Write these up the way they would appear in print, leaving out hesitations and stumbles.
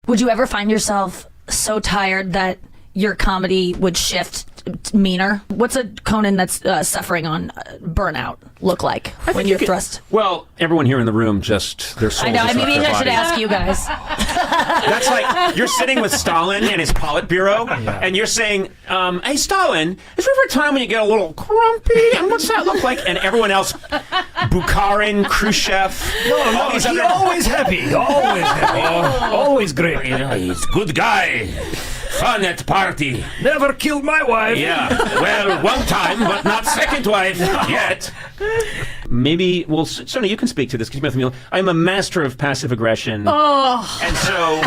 Would you ever find yourself so tired that your comedy would shift meaner? What's a Conan that's suffering on burnout look like when you're thrust? Well, everyone here in the room their souls. I know. Maybe I should ask you guys. That's like you're sitting with Stalin and his Politburo, and you're saying, "Hey, Stalin, is there ever a time when you get a little grumpy? And what's that look like?" And everyone else, Bukharin, Khrushchev, No, he's always happy. Always happy. Always great. You know, he's a good guy. Fun at party. Never killed my wife. Yeah. Well, one time, but not second wife yet. Maybe, well, Sona, you can speak to this because you've been with me. I'm a master of passive aggression. Oh. And so.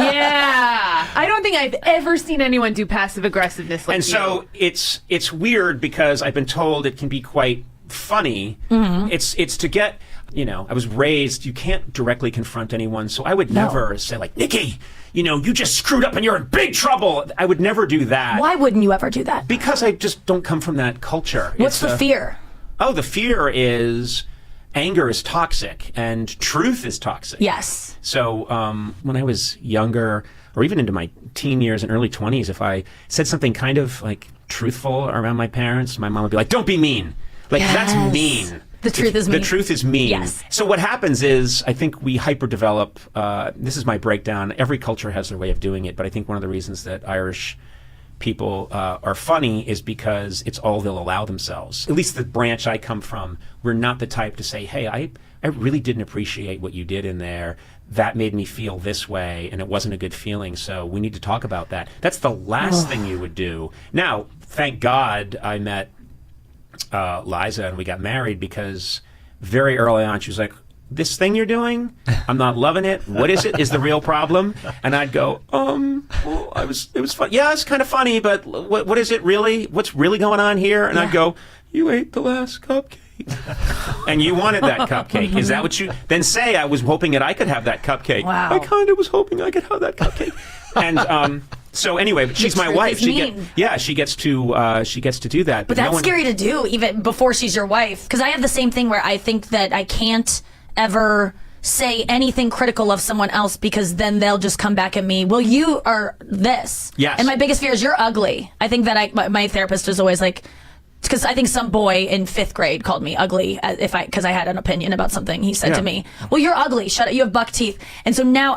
Yeah. I don't think I've ever seen anyone do passive aggressiveness like and you. so it's weird because I've been told it can be quite funny. It's to get, you know, I was raised, you can't directly confront anyone, so I would never say like, Nikki, you know, you just screwed up and you're in big trouble. I would never do that. Why wouldn't you ever do that? Because I just don't come from that culture. What's the fear? Oh, the fear is anger is toxic and truth is toxic. Yes. So when I was younger, or even into my teen years and early 20s, if I said something kind of like truthful around my parents, my mom would be like, don't be mean. Like, that's mean. The truth is mean. The truth is mean. Yes. So what happens is, I think we hyperdevelop, this is my breakdown, every culture has their way of doing it, but I think one of the reasons that Irish people are funny is because it's all they'll allow themselves. At least the branch I come from, we're not the type to say, hey, I really didn't appreciate what you did in there. That made me feel this way, and it wasn't a good feeling, so we need to talk about that. That's the last thing you would do. Now, thank God I met Liza and we got married, because very early on she was like, this thing you're doing, I'm not loving it. What is it? Is the real problem? And I'd go, well, it was fun. Yeah, it's kind of funny, but what is it really? What's really going on here? And I'd go, you ate the last cupcake. And you wanted that cupcake. Is that what you then say? I was hoping that I could have that cupcake. Wow. I kind of was hoping I could have that cupcake. And so anyway, but she's my wife. She gets to do that. But that's scary to do even before she's your wife. Because I have the same thing where I think that I can't ever say anything critical of someone else, because then they'll just come back at me. Well, you are this. Yes. And my biggest fear is you're ugly. I think that my therapist was always like, because I think some boy in 5th grade called me ugly because I had an opinion about something. He said to me, well, you're ugly. Shut up. You have buck teeth. And so now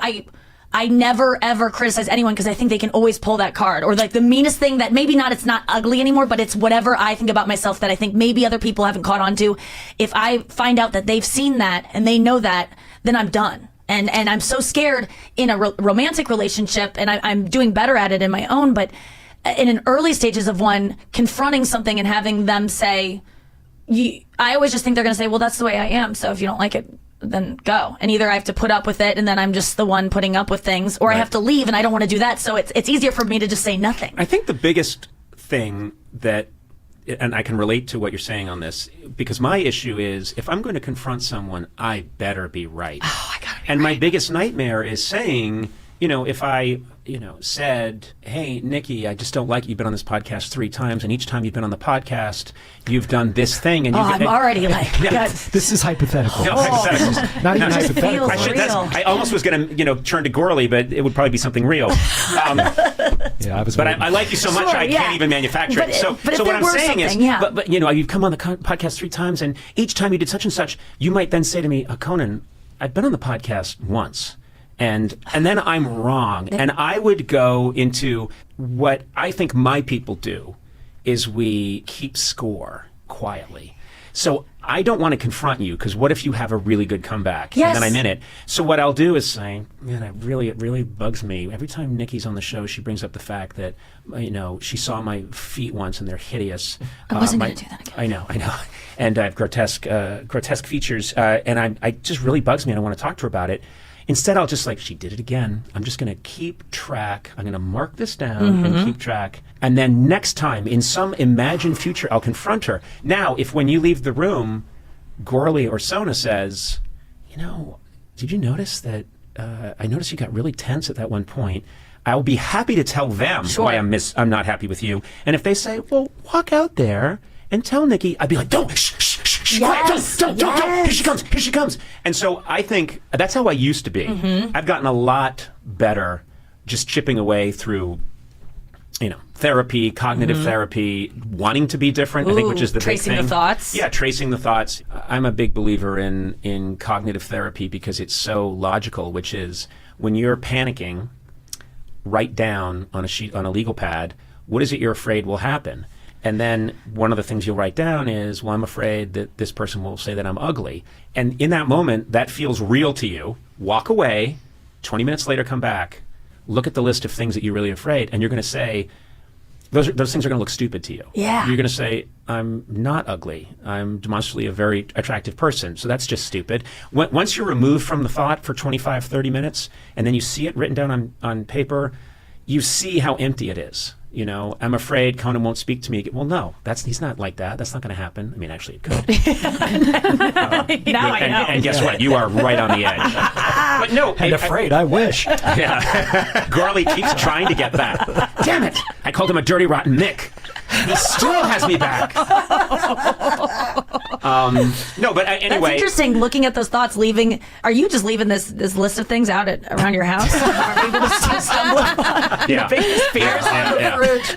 I never ever criticize anyone, because I think they can always pull that card, or like the meanest thing that maybe it's not ugly anymore, but it's whatever I think about myself that I think maybe other people haven't caught on to. If I find out that they've seen that and they know that, then I'm done. And I'm so scared in a romantic relationship, and I'm doing better at it in my own, but in an early stages of one, confronting something and having them say, I always just think they're going to say, well, that's the way I am, so if you don't like it, then go. And either I have to put up with it, and then I'm just the one putting up with things, or I have to leave, and I don't want to do that, so it's easier for me to just say nothing. I think the biggest thing that, and I can relate to what you're saying on this, because my issue is, if I'm going to confront someone, I better be right. Oh, I gotta be And right. my biggest nightmare is saying, if I, said, hey, Nikki, I just don't like you've been on this podcast 3 times, and each time you've been on the podcast, you've done this thing. And I'm already like, God. This is hypothetical. No, hypothetical. Not even No, it hypothetical. feels I almost was going to, turn to Gorley, but it would probably be something real. Yeah, I was. But I like you so much, Sure, I can't even manufacture it. So but if what there I'm were saying is, something, but you've come on the podcast 3 times, and each time you did such and such, you might then say to me, Conan, I've been on the podcast once. And then I'm wrong. And I would go into what I think my people do is we keep score quietly. So I don't want to confront you, because what if you have a really good comeback? Yes. And then I'm in it. So what I'll do is say, man, it really bugs me. Every time Nikki's on the show, she brings up the fact that, she saw my feet once and they're hideous. I wasn't going to do that again. I know. And I have grotesque features. And I just really bugs me, and I want to talk to her about it. Instead, I'll just she did it again. I'm just going to keep track. I'm going to mark this down and keep track. And then next time, in some imagined future, I'll confront her. Now, if when you leave the room, Gorley or Sona says, did you notice that, I noticed you got really tense at that one point. I will be happy to tell them why I'm not happy with you. And if they say, well, walk out there and tell Nikki, I'd be like, don't, shh, Yes, quiet, don't, yes. here she comes. And so I think that's how I used to be. I've gotten a lot better just chipping away through, therapy, cognitive therapy, wanting to be different, I think, which is the big thing. Tracing the thoughts. Yeah, tracing the thoughts. I'm a big believer in cognitive therapy because it's so logical, which is when you're panicking, write down on a legal pad, what is it you're afraid will happen? And then one of the things you'll write down is, well, I'm afraid that this person will say that I'm ugly. And in that moment, that feels real to you. Walk away, 20 minutes later, come back, look at the list of things that you're really afraid, and you're going to say, those things are going to look stupid to you. Yeah. You're going to say, I'm not ugly. I'm demonstrably a very attractive person. So that's just stupid. Once you're removed from the thought for 25, 30 minutes, and then you see it written down on paper, you see how empty it is. I'm afraid Conan won't speak to me. Well, no, he's not like that. That's not going to happen. I mean, actually, it could. Now I know. And guess what? You are right on the edge. But no. And afraid, I wish. Yeah. Garley keeps trying to get that. Damn it. I called him a dirty, rotten Nick. He still has me back. No, but anyway. That's interesting. Looking at those thoughts, are you just leaving this list of things out around your house? Are people just stumbling upon Yeah. biggest fears?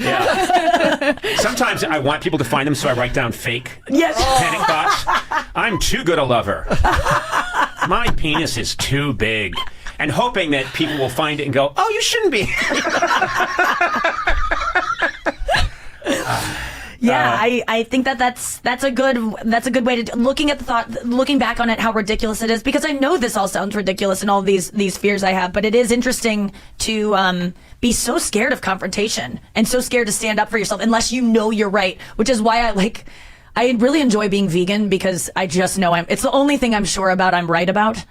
Yeah. Sometimes I want people to find them, so I write down fake panic thoughts. I'm too good a lover. My penis is too big. And hoping that people will find it and go, oh, you shouldn't be. Yeah, I think that's a good way to looking back on it, how ridiculous it is, because I know this all sounds ridiculous and all these fears I have, but it is interesting to be so scared of confrontation and so scared to stand up for yourself unless you know you're right, which is why I really enjoy being vegan, because I just know it's the only thing I'm sure about I'm right about.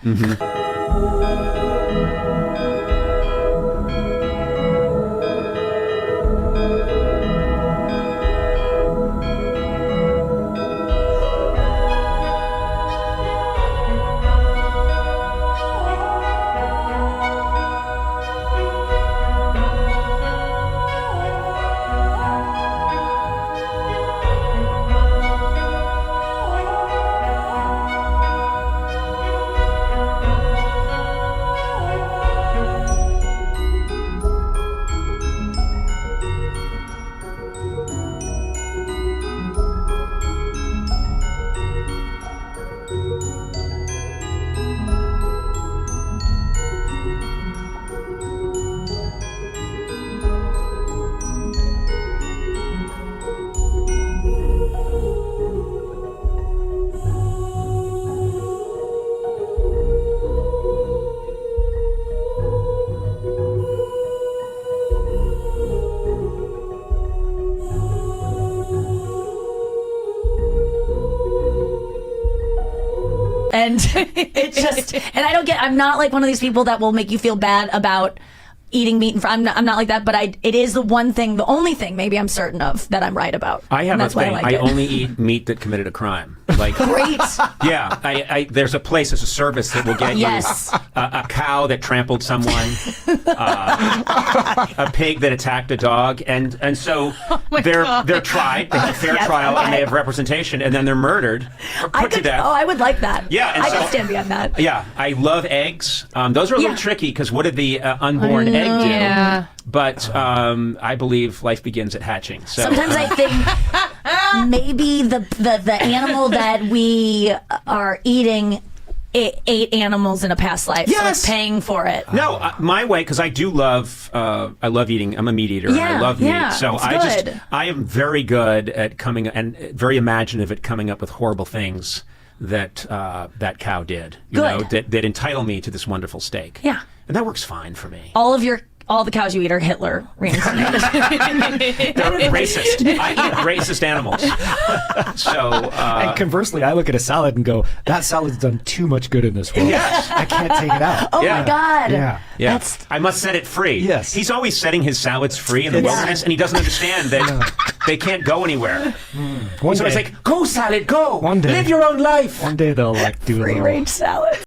And I'm not like one of these people that will make you feel bad about eating meat. I'm not like that, but it is the only thing maybe I'm certain of that I'm right about. I have a thing. I only it. eat meat that committed a crime. Like, Great. Yeah, there's a service that will get Yes. you a cow that trampled someone, a pig that attacked a dog, and so they're tried, they have a fair trial, and they have representation, and then they're murdered or put to death. Oh, I would like that. Yeah, and I so, could stand behind that. Yeah, I love eggs. Those are a little tricky because what did the unborn egg do? Yeah. But I believe life begins at hatching. So Sometimes I think maybe the animal that we are eating ate animals in a past life. Yes. So it's paying for it. No, my way, because I do love, I love eating. I'm a meat eater. And I love meat. So I am very good at very imaginative at coming up with horrible things that that cow did. That entitle me to this wonderful steak. Yeah. And that works fine for me. All the cows you eat are Hitler reincarnated. They're racist. I eat racist animals. So, and conversely, I look at a salad and go, that salad's done too much good in this world. Yes. I can't take it out. Oh my God. Yeah. I must set it free. Yes. He's always setting his salads free in the wilderness, and he doesn't understand that they can't go anywhere. One So day, it's like, go salad, go. One day. Live your own life. one day they'll do a Free little range salad.